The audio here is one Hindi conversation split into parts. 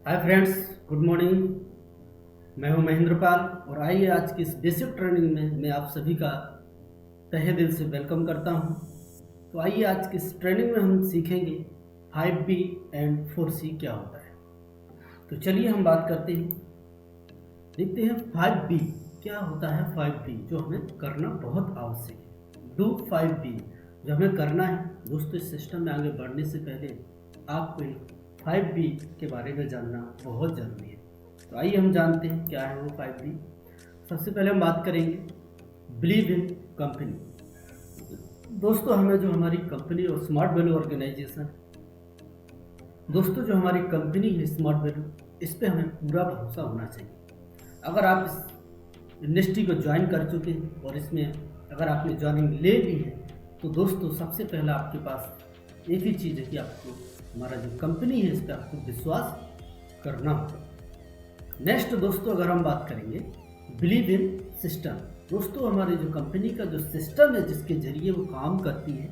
Hi friends, good morning. मैं हूं महेंद्र पाल और आइए आज की इस बेसिक ट्रेनिंग में मैं आप सभी का तहे दिल से वेलकम करता हूं। तो आइए आज की इस ट्रेनिंग में हम सीखेंगे 5B एंड 4C क्या होता है। तो चलिए हम बात करते हैं, देखते हैं 5B क्या होता है। 5B जो हमें करना बहुत आवश्यक है, डू 5B जो हमें करना है। दोस्तों, इस सिस्टम में आगे बढ़ने से पहले आपको 5B के बारे में जानना बहुत ज़रूरी है। तो आइए हम जानते हैं क्या है वो 5B। सबसे पहले हम बात करेंगे बिलीव इन कंपनी। दोस्तों, हमें जो हमारी कंपनी और स्मार्ट वैल्यू ऑर्गेनाइजेशन, दोस्तों जो हमारी कंपनी है स्मार्ट वैल्यू, इस पर हमें पूरा भरोसा होना चाहिए। अगर आप इस इंडस्ट्री को ज्वाइन कर चुके हैं और इसमें अगर आपने ज्वाइनिंग ले ली है तो दोस्तों सबसे पहला आपके पास एक ही चीज़ है कि आपको हमारा जो कंपनी है इस पर आपको विश्वास करना होगा। नेक्स्ट दोस्तों, अगर हम बात करेंगे बिलीव इन सिस्टम। दोस्तों, हमारी जो कंपनी का जो सिस्टम है जिसके जरिए वो काम करती है,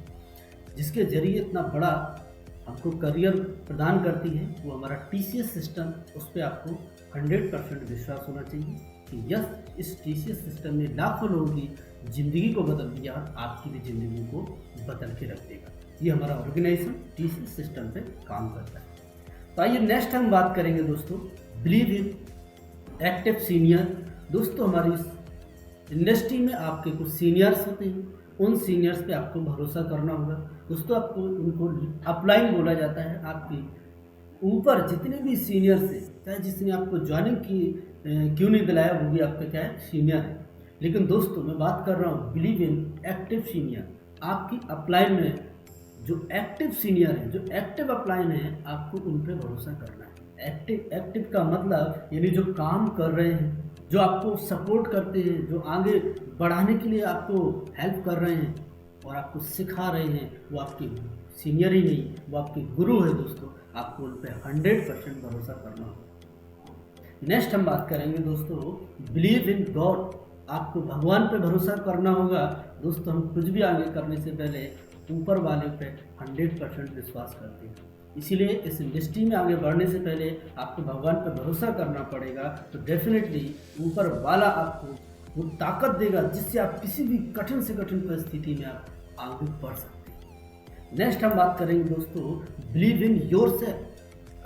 जिसके जरिए इतना बड़ा हमको करियर प्रदान करती है, वो हमारा TCS सिस्टम। उस पर आपको 100% विश्वास होना चाहिए कि यस, इस TCS सिस्टम ने लाखों लोगों की ज़िंदगी को बदल दिया, आपकी भी ज़िंदगी को बदल के रख देगा। ये हमारा ऑर्गेनाइजेशन TCS सिस्टम पे काम करता है। तो आइए नेक्स्ट हम बात करेंगे दोस्तों बिलीव इन एक्टिव सीनियर। दोस्तों, हमारी इस इंडस्ट्री में आपके कुछ सीनियर्स होते हैं, उन सीनियर्स पे आपको भरोसा करना होगा। दोस्तों, आपको उनको अपलाइन बोला जाता है। आपके ऊपर जितने भी सीनियर्स हैं, चाहे जिसने आपको ज्वाइनिंग की क्यों नहीं दिलाया, वो भी आपका क्या है, सीनियर है। लेकिन दोस्तों, मैं बात कर रहा हूँ बिलीव इन एक्टिव सीनियर। आपकी अपलाइन में जो एक्टिव सीनियर है, जो एक्टिव अपलाइन है, आपको उन पर भरोसा करना है। एक्टिव का मतलब यानी जो काम कर रहे हैं, जो आपको सपोर्ट करते हैं, जो आगे बढ़ाने के लिए आपको हेल्प कर रहे हैं और आपको सिखा रहे हैं, वो आपके सीनियर ही नहीं, वो आपके गुरु है। दोस्तों, आपको उन पर 100% भरोसा करना होगा। नेक्स्ट हम बात करेंगे दोस्तों बिलीव इन गॉड। आपको भगवान पे भरोसा करना होगा। दोस्तों, हम कुछ भी आगे करने से पहले ऊपर वाले पे 100% विश्वास करते हैं। इसीलिए इस इंडस्ट्री में आगे बढ़ने से पहले आपको भगवान पर भरोसा करना पड़ेगा। तो डेफिनेटली ऊपर वाला आपको वो ताकत देगा जिससे आप किसी भी कठिन से कठिन परिस्थिति में आप आगे बढ़ सकते हैं। नेक्स्ट हम बात करेंगे दोस्तों बिलीव इन योरसेल्फ।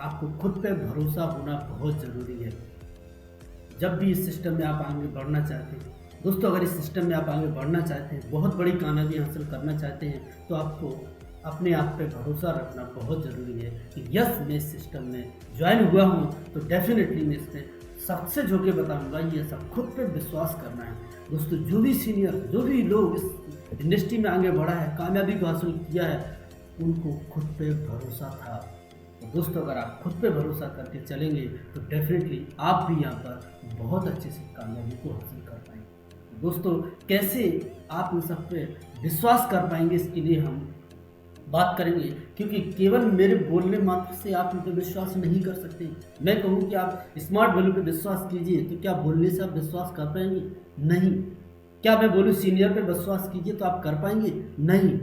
आपको खुद पे भरोसा होना बहुत ज़रूरी है। जब भी इस सिस्टम में आप आगे बढ़ना चाहते हैं दोस्तों, अगर इस सिस्टम में आप आगे बढ़ना चाहते हैं, बहुत बड़ी कामयाबी हासिल करना चाहते हैं, तो आपको अपने आप पे भरोसा रखना बहुत ज़रूरी है कि यस, मैं इस सिस्टम में ज्वाइन हुआ हूँ तो डेफिनेटली मैं इसमें सबसे जो के बताऊँगा। ये सब खुद पे विश्वास करना है। दोस्तों, जो भी सीनियर, जो भी लोग इस इंडस्ट्री में आगे बढ़ा है, कामयाबी को हासिल किया है, उनको खुद पे भरोसा था। तो दोस्तों, अगर आप खुद पे भरोसा करके चलेंगे तो डेफिनेटली आप भी यहाँ पर बहुत अच्छे से कामयाबी को हासिल कर पाएंगे। दोस्तों, कैसे आप इन सब पे विश्वास कर पाएंगे, इसके लिए हम बात करेंगे, क्योंकि केवल मेरे बोलने मात्र से आप इन पर विश्वास नहीं कर सकते। मैं कहूँ कि आप स्मार्ट वैल्यू पे विश्वास कीजिए, तो क्या बोलने से आप विश्वास कर पाएंगे? नहीं। क्या मैं बोलूँ सीनियर पे विश्वास कीजिए, तो आप कर पाएंगे? नहीं।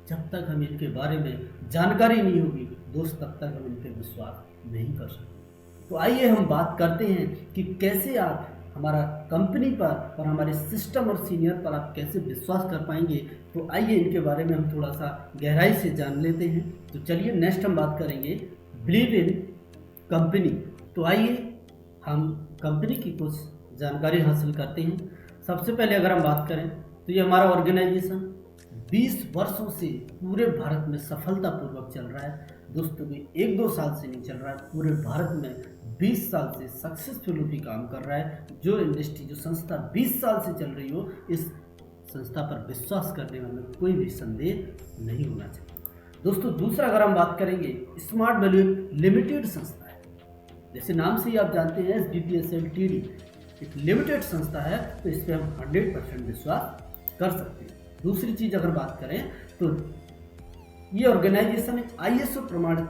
जब तक हमें इनके बारे में जानकारी नहीं होगी दोस्त, तब तक हम इन पर विश्वास नहीं कर सकते। तो आइए हम बात करते हैं कि कैसे आप हमारा कंपनी पर और हमारे सिस्टम और सीनियर पर आप कैसे विश्वास कर पाएंगे। तो आइए इनके बारे में हम थोड़ा सा गहराई से जान लेते हैं। तो चलिए नेक्स्ट हम बात करेंगे बिलीव इन कंपनी। तो आइए हम कंपनी की कुछ जानकारी हासिल करते हैं। सबसे पहले अगर हम बात करें तो ये हमारा ऑर्गेनाइजेशन 20 वर्षों से पूरे भारत में सफलतापूर्वक चल रहा है। दोस्तों, कोई 1-2 साल से नहीं चल रहा है, पूरे भारत में 20 साल से सक्सेसफुली भी काम कर रहा है। जो इंडस्ट्री, जो संस्था 20 साल से चल रही हो, इस संस्था पर विश्वास करने में कोई भी संदेह नहीं होना चाहिए। दोस्तों, दूसरा अगर हम बात करेंगे, स्मार्ट वैल्यू लिमिटेड संस्था है। जैसे नाम से ही आप जानते हैं SDTS LTD एक लिमिटेड संस्था है, तो इस पर हम 100% विश्वास कर सकते हैं। दूसरी चीज़ अगर बात करें तो ये ऑर्गेनाइजेशन एक ISO प्रमाणित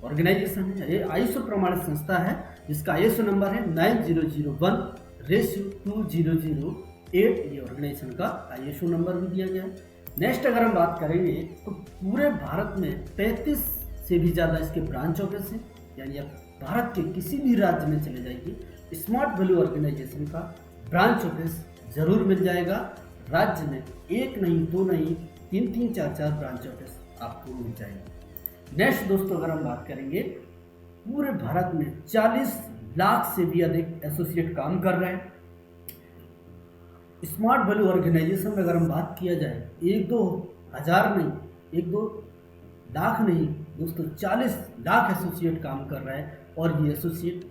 ऑर्गेनाइजेशन है। ये ISO प्रमाणित संस्था है जिसका ISO नंबर है 9001/2008। ये ऑर्गेनाइजेशन का ISO नंबर भी दिया गया है। नेक्स्ट अगर हम बात करेंगे तो पूरे भारत में 35 से भी ज़्यादा इसके ब्रांच ऑफिस हैं, यानी आप भारत के किसी भी राज्य में चले जाइए, स्मार्ट वैल्यू ऑर्गेनाइजेशन का ब्रांच ऑफिस जरूर मिल जाएगा। राज्य में एक नहीं, दो नहीं, तीन तीन, चार चार ब्रांच ऑफिस आपको मिल जाएंगे। नेक्स्ट दोस्तों, अगर हम बात करेंगे, पूरे भारत में 40 लाख से भी अधिक एसोसिएट काम कर रहे हैं। स्मार्ट वैल्यू ऑर्गेनाइजेशन में अगर हम बात किया जाए, एक दो हज़ार नहीं, एक दो लाख नहीं दोस्तों, 40 लाख एसोसिएट काम कर रहा है। और ये एसोसिएट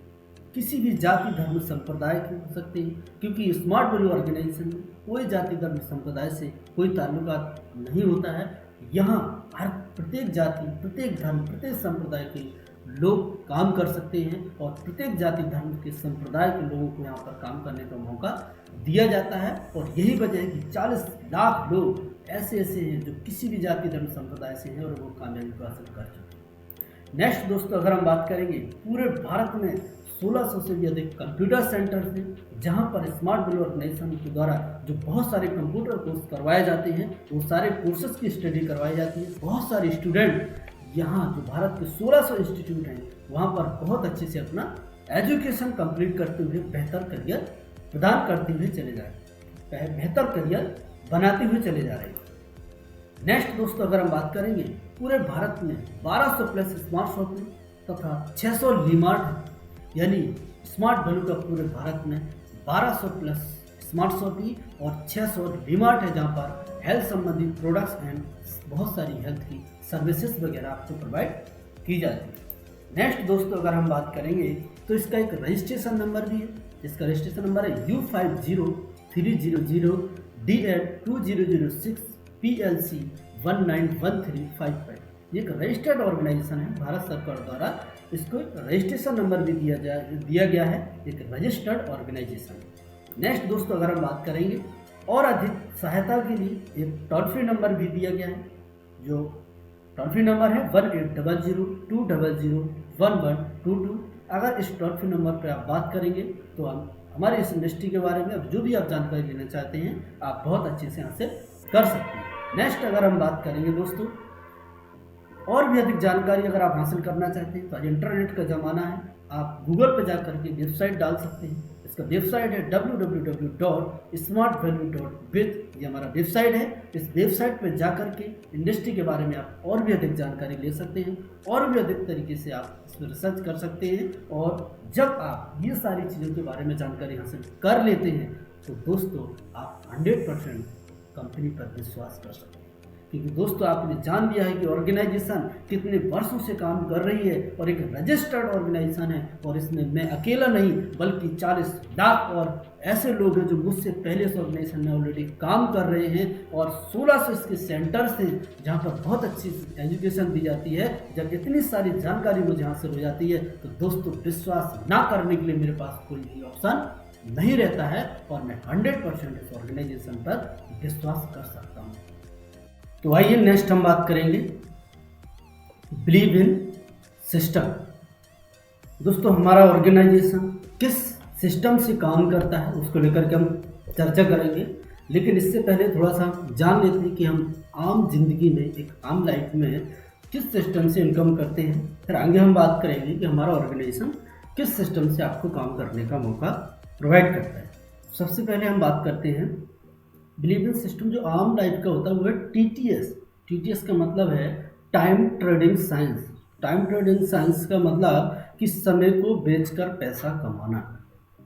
किसी भी जाति धर्म संप्रदाय के हो सकते हैं, क्योंकि स्मार्ट वैल्यू ऑर्गेनाइजेशन में कोई जाति धर्म संप्रदाय से कोई ताल्लुकात नहीं होता है। यहाँ हर प्रत्येक जाति, प्रत्येक धर्म, प्रत्येक संप्रदाय के लोग काम कर सकते हैं और प्रत्येक जाति धर्म के संप्रदाय के लोगों को यहाँ पर काम करने का मौका दिया जाता है। और यही वजह है कि 40 लाख लोग ऐसे हैं जो किसी भी जाति धर्म संप्रदाय से हैं और वो कामयाबी को हासिल कर चुके हैं। नेक्स्ट दोस्तों, अगर हम बात करेंगे, पूरे भारत में 1600 से भी अधिक कंप्यूटर सेंटर्स हैं, जहां पर स्मार्ट वैल्यू ऑर्गेनाइजेशन के द्वारा जो बहुत सारे कंप्यूटर कोर्स करवाए जाते हैं, वो सारे कोर्सेज की स्टडी करवाई जाती है। बहुत सारे स्टूडेंट यहाँ जो भारत के 1600 इंस्टीट्यूट हैं, वहाँ पर बहुत अच्छे से अपना एजुकेशन कंप्लीट करते हुए बेहतर करियर प्रदान करते हुए चले जा रहे हैं, बेहतर करियर बनाते हुए चले जा रहे हैं। नेक्स्ट दोस्तों, अगर हम बात करेंगे, पूरे भारत में 1200 प्लस स्मार्ट शॉपिंग तथा 600 लीमार्ट, यानी स्मार्ट वैल्यू का पूरे भारत में 1200 प्लस स्मार्ट शॉपिंग और 600 लीमार्ट है, जहाँ पर हेल्थ संबंधी प्रोडक्ट्स एंड बहुत सारी हेल्थ की सर्विसेज वगैरह आपको प्रोवाइड की जाती है। नेक्स्ट दोस्तों, अगर हम बात करेंगे, तो इसका एक रजिस्ट्रेशन नंबर भी है, जिसका रजिस्ट्रेशन नंबर है U503000DL2006 PLC 191355। ये एक रजिस्टर्ड ऑर्गेनाइजेशन है, भारत सरकार द्वारा इसको रजिस्ट्रेशन नंबर भी दिया गया है, एक रजिस्टर्ड ऑर्गेनाइजेशन। नेक्स्ट दोस्तों, अगर हम बात करेंगे, और अधिक सहायता के लिए एक टोल फ्री नंबर भी दिया गया है, जो टोल फ्री नंबर है 1800-200-1122। अगर इस टोल फ्री नंबर पर आप बात करेंगे तो हम हमारे इस इंडस्ट्री के बारे में अब जो भी आप जानकारी लेना चाहते हैं, आप बहुत अच्छे से हासिल कर सकते हैं। नेक्स्ट अगर हम बात करेंगे दोस्तों, और भी अधिक जानकारी अगर आप हासिल करना चाहते हैं, तो आज इंटरनेट का ज़माना है, आप गूगल पर जाकर के वेबसाइट डाल सकते हैं। इसका वेबसाइट है www.smartvalue.biz। ये हमारा वेबसाइट है। इस वेबसाइट पर जाकर के इंडस्ट्री के बारे में आप और भी अधिक जानकारी ले सकते हैं, और भी अधिक तरीके से आप इसमें रिसर्च कर सकते हैं। और जब आप ये सारी चीज़ों के बारे में जानकारी हासिल कर लेते हैं, तो दोस्तों आप 100% कंपनी पर विश्वास कर सकते हैं, क्योंकि दोस्तों आपने जान लिया है कि ऑर्गेनाइजेशन कितने वर्षों से काम कर रही है और एक रजिस्टर्ड ऑर्गेनाइजेशन है। और इसमें मैं अकेला नहीं, बल्कि 40 लाख और ऐसे लोग हैं जो मुझसे पहले इस ऑर्गेनाइजेशन में ऑलरेडी काम कर रहे हैं। और 1600 इसके सेंटर्स हैं, जहाँ पर बहुत अच्छी एजुकेशन दी जाती है। जब इतनी सारी जानकारी मुझे हासिल हो जाती है, तो दोस्तों विश्वास ना करने के लिए मेरे पास कोई भी ऑप्शन नहीं रहता है, और मैं 100% इस ऑर्गेनाइजेशन पर विश्वास कर सकता हूँ। तो आइए नेक्स्ट हम बात करेंगे बिलीव इन सिस्टम। दोस्तों हमारा ऑर्गेनाइजेशन किस सिस्टम से काम करता है, उसको लेकर के हम चर्चा करेंगे। लेकिन इससे पहले थोड़ा सा जान लेते हैं कि हम आम जिंदगी में, एक आम लाइफ में किस सिस्टम से इनकम करते हैं। फिर आगे हम बात करेंगे कि हमारा ऑर्गेनाइजेशन किस सिस्टम से आपको काम करने का मौका प्रोवाइड करता है। सबसे पहले हम बात करते हैं बिलीव इन सिस्टम। जो आम लाइफ का होता है वो है टीटीएस। टीटीएस का मतलब है time trading science. Time trading science का मतलब कि समय को बेचकर पैसा कमाना।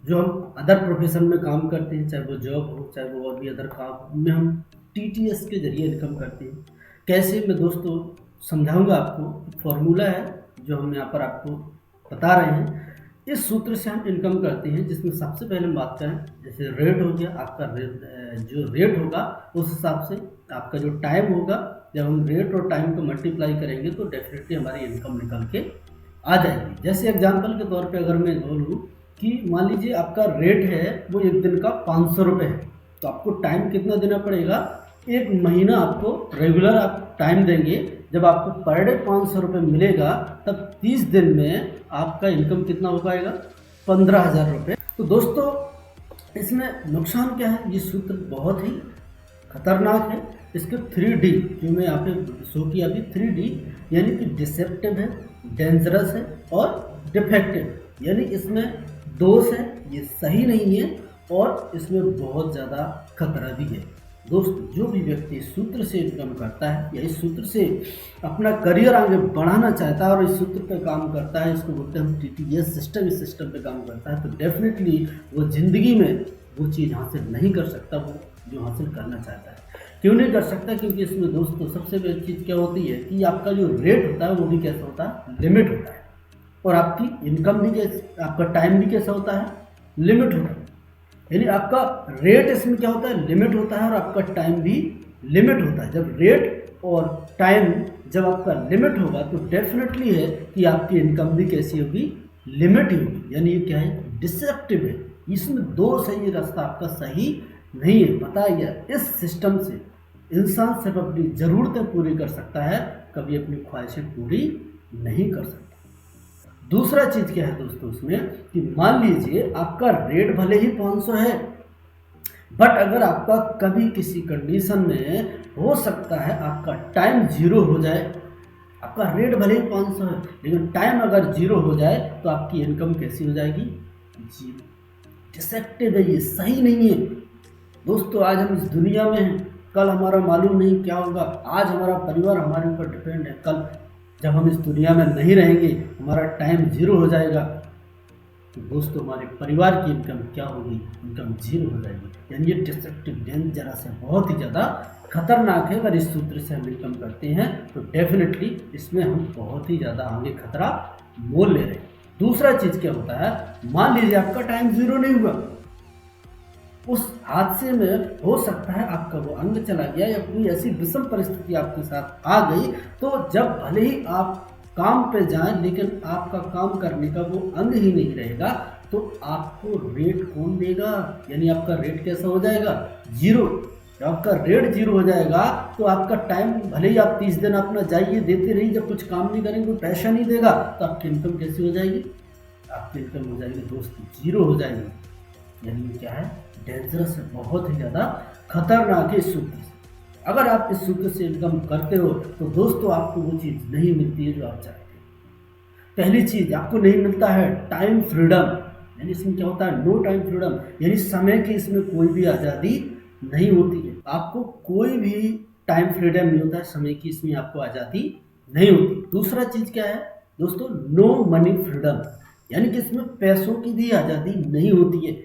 जो हम अदर प्रोफेशन में काम करते हैं, चाहे वो जॉब हो, चाहे वो और भी अदर काम में, हम टीटीएस के जरिए इनकम करते हैं। कैसे, मैं दोस्तों समझाऊंगा आपको। फॉर्मूला है जो हम यहाँ पर आपको बता रहे हैं। इस सूत्र से हम इनकम करते हैं, जिसमें सबसे पहले हम बात करें, जैसे रेट हो गया आपका, जो रेट होगा उस हिसाब से आपका जो टाइम होगा, जब हम रेट और टाइम को मल्टीप्लाई करेंगे तो डेफिनेटली हमारी इनकम निकल के आ जाएगी। जैसे एग्जांपल के तौर पे अगर मैं बोलूँ कि मान लीजिए आपका रेट है वो एक दिन का 500 रुपये है, तो आपको टाइम कितना देना पड़ेगा, एक महीना आपको रेगुलर आप टाइम देंगे। जब आपको पर डे 500 रुपये मिलेगा, तब 30 दिन में आपका इनकम कितना हो पाएगा, 15,000 रुपये। तो दोस्तों इसमें नुकसान क्या है, ये सूत्र बहुत ही खतरनाक है। इसके 3D जो मैं यहाँ पे शो किया अभी, 3D यानी कि डिसेप्टिव है, डेंजरस है और डिफेक्टिव, यानी इसमें दोष है, ये सही नहीं है और इसमें बहुत ज़्यादा खतरा भी है। दोस्त, जो भी व्यक्ति इस सूत्र से इनकम करता है या इस सूत्र से अपना करियर आगे बढ़ाना चाहता है और इस सूत्र पे काम करता है, इसको बोलते हैं हम TTS सिस्टम, इस सिस्टम पे काम करता है, तो डेफिनेटली वो ज़िंदगी में वो चीज़ हासिल नहीं कर सकता वो जो हासिल करना चाहता है। क्यों नहीं कर सकता? क्योंकि इसमें दोस्तों सबसे बड़ी चीज़ क्या होती है कि आपका जो रेट होता है वो भी कैसा होता है, लिमिट होता है, और आपकी इनकम भी कैसे, आपका टाइम भी कैसा होता है, लिमिट होता है। यानी आपका रेट इसमें क्या होता है, लिमिट होता है, और आपका टाइम भी लिमिट होता है। जब रेट और टाइम जब आपका लिमिट होगा तो डेफिनेटली है कि आपकी इनकम भी कैसी होगी, लिमिट ही होगी। यानी ये क्या है, डिसेप्टिव है, इसमें दो सही रास्ता आपका सही नहीं है। पता है, इस सिस्टम से इंसान सिर्फ अपनी ज़रूरतें पूरी कर सकता है, कभी अपनी ख्वाहिशें पूरी नहीं कर सकता। दूसरा चीज़ क्या है दोस्तों इसमें कि मान लीजिए आपका रेट भले ही 500 है, बट अगर आपका कभी किसी कंडीशन में हो सकता है आपका टाइम 0 हो जाए, आपका रेट भले ही 500 है लेकिन टाइम अगर 0 हो जाए तो आपकी इनकम कैसी हो जाएगी, 0। डिसेप्टिव है, ये सही नहीं है। दोस्तों, आज हम इस दुनिया में हैं, कल हमारा मालूम नहीं क्या होगा। आज हमारा परिवार हमारे ऊपर डिपेंड है, कल जब हम इस दुनिया में नहीं रहेंगे, हमारा टाइम 0 हो जाएगा, तो दोस्तों हमारे परिवार की इनकम क्या होगी, इनकम 0 हो जाएगी। यानी ये डिस्ट्रक्टिव, डेंजरस है, बहुत ही ज़्यादा खतरनाक है। अगर इस सूत्र से हम इनकम करते हैं तो डेफिनेटली इसमें हम बहुत ही ज़्यादा आगे खतरा मोल ले रहे हैं। दूसरा चीज़ क्या होता है, मान लीजिए आपका टाइम 0 नहीं हुआ, उस हादसे में हो सकता है आपका वो अंग चला गया या कोई ऐसी विषम परिस्थिति आपके साथ आ गई, तो जब भले ही आप काम पे जाएं लेकिन आपका काम करने का वो अंग ही नहीं रहेगा, तो आपको रेट कौन देगा? यानी आपका रेट कैसा हो जाएगा, 0। जब आपका रेट 0 हो जाएगा तो आपका टाइम भले ही आप 30 दिन अपना जाइए देते रहिए, जब कुछ काम नहीं करेंगे, कोई पैसा नहीं देगा, तो आपकी इनकम कैसी हो जाएगी, आपकी इनकम हो जाएगी दोस्तों 0 हो जाएगी। यानी क्या है, डेंजरस है, बहुत ही ज़्यादा खतरनाक है इस सूत्र से। अगर आप इस सूत्र से इनकम करते हो तो दोस्तों आपको वो चीज़ नहीं मिलती है जो आप चाहते हैं। पहली चीज़ आपको नहीं मिलता है टाइम फ्रीडम, यानी इसमें क्या होता है, नो टाइम फ्रीडम, यानी समय की इसमें कोई भी आज़ादी नहीं होती है। आपको कोई भी टाइम फ्रीडम नहीं होता है, समय की इसमें आपको आज़ादी नहीं होती। दूसरा चीज़ क्या है दोस्तों, नो मनी फ्रीडम, यानी कि इसमें पैसों की भी आज़ादी नहीं होती है।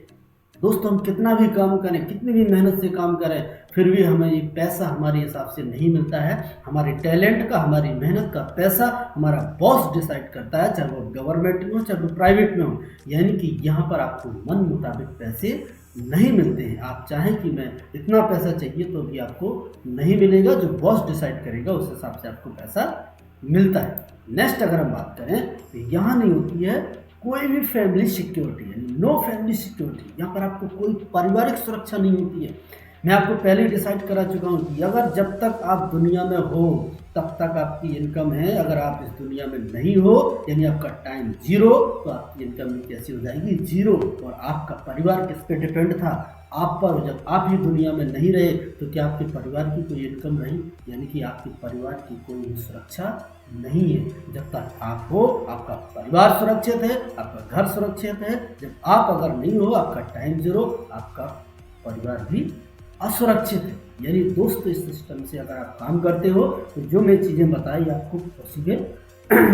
दोस्तों, हम कितना भी काम करें, कितनी भी मेहनत से काम करें, फिर भी हमें ये पैसा हमारे हिसाब से नहीं मिलता है। हमारे टैलेंट का, हमारी मेहनत का पैसा हमारा बॉस डिसाइड करता है, चाहे वो गवर्नमेंट में हो चाहे वो प्राइवेट में हो। यानी कि यहाँ पर आपको मन मुताबिक पैसे नहीं मिलते हैं। आप चाहें कि मैं इतना पैसा चाहिए तो भी आपको नहीं मिलेगा, जो बॉस डिसाइड करेगा उस हिसाब से आपको पैसा मिलता है। नेक्स्ट अगर हम बात करें तो यहाँ नहीं होती है कोई भी फैमिली सिक्योरिटी, यानी नो फैमिली सिक्योरिटी। यहाँ पर आपको कोई पारिवारिक सुरक्षा नहीं होती है। मैं आपको पहले ही डिसाइड करा चुका हूँ कि अगर जब तक आप दुनिया में हो तब तक आपकी इनकम है, अगर आप इस दुनिया में नहीं हो यानी आपका टाइम 0, तो आपकी इनकम कैसी हो जाएगी, 0। और आपका परिवार किस पे डिपेंड था, आप पर। जब आप ही दुनिया में नहीं रहे तो क्या आपके परिवार की कोई इनकम रही, यानी कि आपके परिवार की कोई सुरक्षा नहीं है। जब तक आप हो आपका परिवार सुरक्षित है, आपका घर सुरक्षित है। जब आप अगर नहीं हो, आपका टाइम 0, आपका परिवार भी असुरक्षित है। यानी दोस्तों, इस सिस्टम से अगर आप काम करते हो तो जो मैं चीज़ें बताई आपको पॉसिबल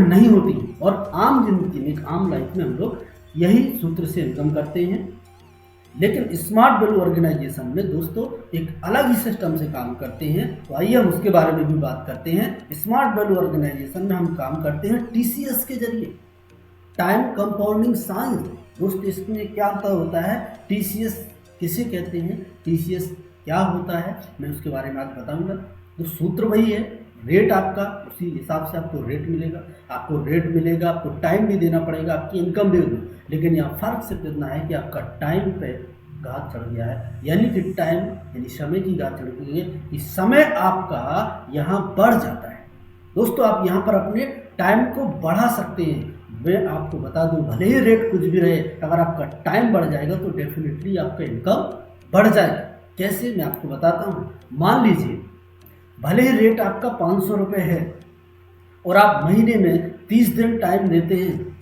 नहीं होती। और आम जिंदगी में, आम लाइफ में हम लोग यही सूत्र से इनकम करते हैं। लेकिन स्मार्ट वैल्यू ऑर्गेनाइजेशन में दोस्तों एक अलग ही सिस्टम से काम करते हैं, तो आइए हम उसके बारे में भी बात करते हैं। स्मार्ट वैल्यू ऑर्गेनाइजेशन में हम काम करते हैं TCS के जरिए, टाइम कंपाउंडिंग साइंस। दोस्तों, इसमें क्या होता है, TCS किसे कहते हैं, TCS क्या होता है, मैं उसके बारे में आज बताऊंगा। तो सूत्र वही है, रेट आपका, उसी हिसाब से आपको रेट मिलेगा। आपको रेट मिलेगा, आपको टाइम भी देना पड़ेगा, आपकी इनकम भी होगी। लेकिन यहाँ फर्क सिर्फ इतना है कि आपका टाइम पे घात चढ़ गया है, यानी कि टाइम यानी समय की घात चढ़ गई है कि समय आपका यहाँ बढ़ जाता है। दोस्तों, आप यहाँ पर अपने टाइम को बढ़ा सकते हैं। मैं आपको बता दूं, भले ही रेट कुछ भी रहे, अगर आपका टाइम बढ़ जाएगा तो डेफिनेटली आपका इनकम बढ़ जाएगा। कैसे, मैं आपको बताता हूँ। मान लीजिए भले ही रेट आपका 500 रुपये है और आप महीने में 30 दिन टाइम देते हैं,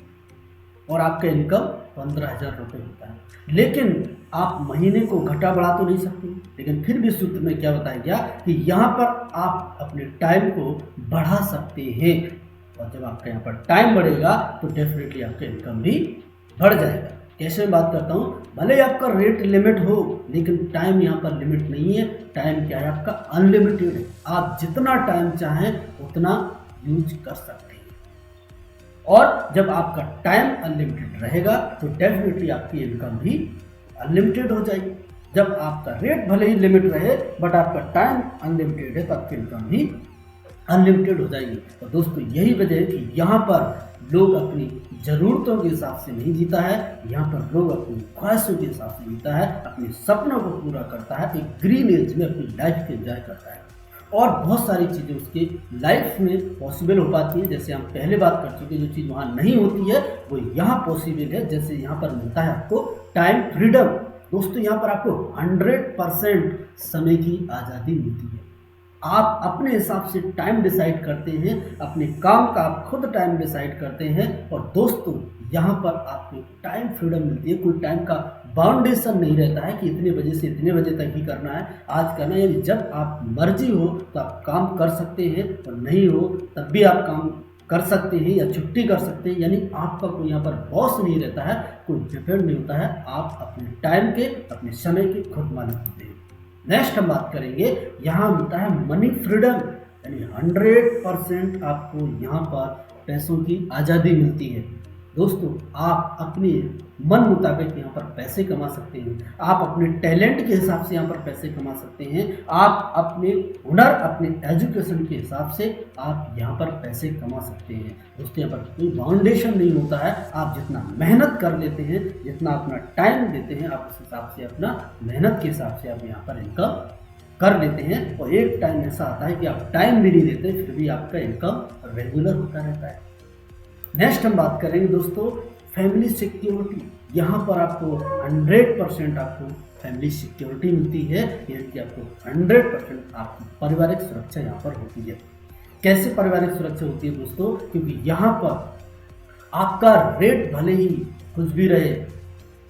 और आपका इनकम 15,000 रुपये होता है। लेकिन आप महीने को घटा बढ़ा तो नहीं सकते, लेकिन फिर भी सूत्र में क्या बताया गया कि यहाँ पर आप अपने टाइम को बढ़ा सकते हैं, और जब आपका यहाँ पर टाइम बढ़ेगा तो डेफिनेटली आपका इनकम भी बढ़ जाएगा। कैसे मैं बात करता हूँ, भले ही आपका रेट लिमिट हो लेकिन टाइम यहाँ पर लिमिट नहीं है। टाइम क्या है आपका, अनलिमिटेड है। आप जितना टाइम चाहें उतना यूज कर सकते हैं, और जब आपका टाइम अनलिमिटेड रहेगा तो डेफिनेटली आपकी इनकम भी अनलिमिटेड हो जाएगी। जब आपका रेट भले ही लिमिट रहे बट आपका टाइम अनलिमिटेड है तो आपकी इनकम भी अनलिमिटेड हो जाएगी। और दोस्तों यही वजह है कि यहाँ पर लोग अपनी ज़रूरतों के हिसाब से नहीं जीता है, यहाँ पर लोग अपनी ख्वाहिशों के हिसाब से जीता है, अपने सपनों को पूरा करता है, एक ग्रीन एज में अपनी लाइफ को एंजॉय करता है, और बहुत सारी चीज़ें उसकी लाइफ में पॉसिबल हो पाती है। जैसे हम पहले बात कर चुके, जो चीज़ वहाँ नहीं होती है वो यहाँ पॉसिबल है। जैसे यहाँ पर मिलता है आपको टाइम फ्रीडम। दोस्तों यहाँ पर आपको 100% समय की आज़ादी मिलती है। आप अपने हिसाब से टाइम डिसाइड करते हैं, अपने काम का आप खुद टाइम डिसाइड करते हैं, और दोस्तों यहाँ पर आपको टाइम फ्रीडम मिलती है। कोई टाइम का बाउंडेशन नहीं रहता है कि इतने बजे से इतने बजे तक ही करना है, आज करना है। यानी जब आप मर्जी हो तो आप काम कर सकते हैं, और नहीं हो तब भी आप काम कर सकते हैं या छुट्टी कर सकते हैं। यानी आपका कोई यहाँ पर बॉस नहीं रहता है, कोई डिपेंड नहीं होता है। आप अपने टाइम के, अपने समय के खुद मालिक होते हैं। नेक्स्ट हम बात करेंगे, यहाँ मिलता है मनी फ्रीडम, यानी 100% आपको यहाँ पर पैसों की आज़ादी मिलती है। दोस्तों आप अपने मन मुताबिक यहाँ पर पैसे कमा सकते हैं, आप अपने टैलेंट के हिसाब से यहाँ पर पैसे कमा सकते हैं, आप अपने हुनर, अपने एजुकेशन के हिसाब से आप यहाँ पर पैसे कमा सकते हैं। दोस्तों यहाँ पर कोई बाउंडेशन नहीं होता है। आप जितना मेहनत कर लेते हैं, जितना अपना टाइम देते हैं, आप उस हिसाब से अपना मेहनत के हिसाब से आप यहाँ पर इनकम कर लेते हैं। और एक टाइम ऐसा आता है कि आप टाइम भी नहीं देते फिर भी आपका इनकम रेगुलर होता रहता है। नेक्स्ट हम बात करेंगे दोस्तों फैमिली सिक्योरिटी। यहाँ पर आपको 100% आपको फैमिली सिक्योरिटी मिलती है, यानी कि आपको 100% आपकी पारिवारिक सुरक्षा यहाँ पर होती है। कैसे पारिवारिक सुरक्षा होती है दोस्तों, क्योंकि यहाँ पर आपका रेट भले ही कुछ भी रहे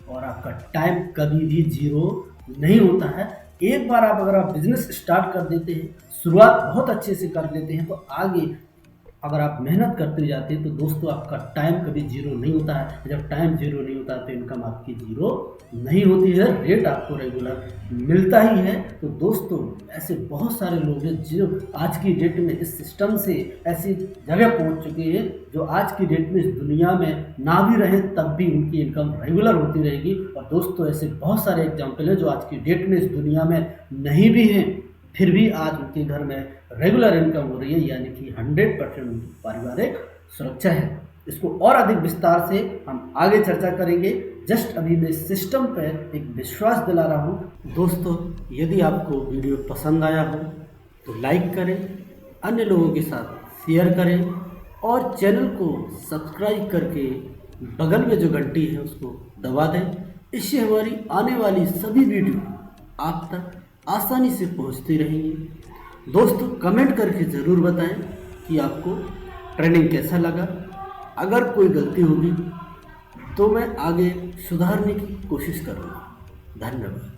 और आपका टाइम कभी भी जीरो नहीं होता है। एक बार अगर आप बिजनेस स्टार्ट कर देते हैं, शुरुआत बहुत अच्छे से कर लेते हैं, तो आगे अगर आप मेहनत करते जाते हैं तो दोस्तों आपका टाइम कभी जीरो नहीं होता है। जब टाइम जीरो नहीं होता तो इनकम आपकी जीरो नहीं होती है, रेट आपको रेगुलर मिलता ही है। तो दोस्तों ऐसे बहुत सारे लोग हैं जो आज की डेट में इस सिस्टम से ऐसी जगह पहुंच चुके हैं जो आज की डेट में इस दुनिया में ना भी रहें तब भी उनकी इनकम रेगुलर होती रहेगी। और दोस्तों ऐसे बहुत सारे एग्जाम्पल हैं जो आज की डेट में इस दुनिया में नहीं भी हैं फिर भी आज उनके घर में रेगुलर इनकम हो रही है, यानी कि 100% पारिवारिक सुरक्षा है। इसको और अधिक विस्तार से हम आगे चर्चा करेंगे। जस्ट अभी मैं सिस्टम पर एक विश्वास दिला रहा हूँ। दोस्तों यदि आपको वीडियो पसंद आया हो तो लाइक करें, अन्य लोगों के साथ शेयर करें, और चैनल को सब्सक्राइब करके बगल में जो घंटी है उसको दबा दें। इससे हमारी आने वाली सभी वीडियो आप तक आसानी से पहुंचती रहेंगी। दोस्तों कमेंट करके ज़रूर बताएं कि आपको ट्रेनिंग कैसा लगा। अगर कोई गलती होगी तो मैं आगे सुधारने की कोशिश करूँगा। धन्यवाद।